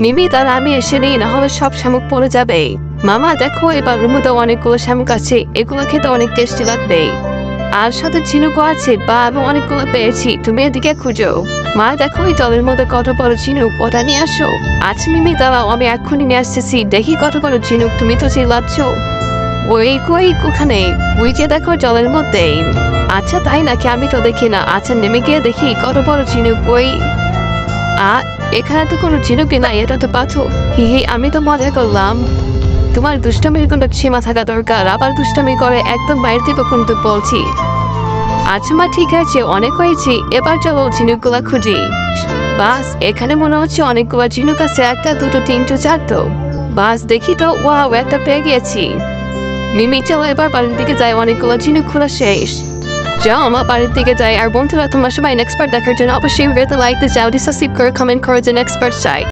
মিমি তার আমি এসে নেই, না হলে সব শামুক পড়ে যাবে। মামা দেখো, এবার মধ্যে অনেকগুলো শামুক আছে, এগুলো খেতে অনেক টেস্টি লাগবে। আর সাথে ঝিনুকও আছে, বা আমি অনেকগুলো পেয়েছি, তুমি এদিকে খুঁজো। মা দেখো, এই জলের মধ্যে কত বড় ঝিনুক, ওটা নিয়ে আসো। আচ্ছা মিমি দাঁড়াও, আমি এক্ষুনি নিয়ে আসতেছি, দেখি কত বড় ঝিনুক, তুমি তো চিল্লাচ্ছ। ওই কই ওখানে, ওই যে দেখো জলের মধ্যে। আচ্ছা তাই নাকি, আমি তো দেখি না। আচ্ছা নেমে গিয়ে দেখি কত বড় ঝিনুক। ওই এখানে তো কোনো ঝিনুকই নাই, এটা তো পাথর। হি হি, আমি তো মজা করলাম। তোমার দুষ্টামির কোনো সীমা থাকা দরকার, আবার দুষ্টামি করে একদম বাইরে থেকে কিন্তু বলছি। আচ্ছা মা ঠিক আছে, অনেক হয়েছি, এবার চলো ঝিনুকগুলা খুঁজি। বাস, এখানে মনে হচ্ছে অনেকগুলো ঝিনুক আছে, একটা দুটো তিনটে চারটো। বাস দেখি তো, ওয়াও একটা পেয়ে গেছি। মিমি চলো এবার বাড়ির দিকে যাই, অনেকগুলো ঝিনুক খোলা শেষ। যাও আমার বাড়ির দিকে যাই। আর বন্ধুরা, তোমরা সবাই নেক্সট পার্ট দেখার জন্য অবশ্যই ভিডিওতে লাইক দিয়ে যাও, সাবস্ক্রাইব করে কমেন্ট করে যে নেক্সট পার্ট চাই।